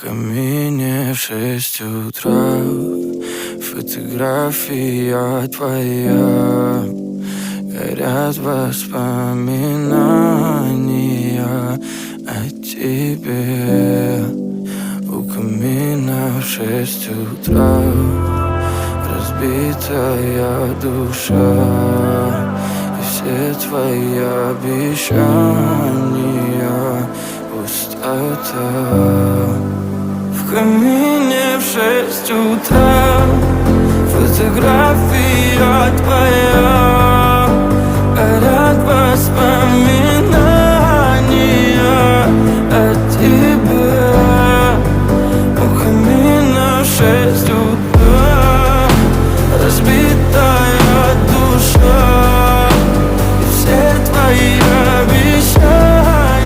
камине в 6 утра фотография твоя. Горят воспоминания о тебе. У камина в 6 утра разбитая душа, и все твои обещания пустота. В камине в 6 утра фотография твоя.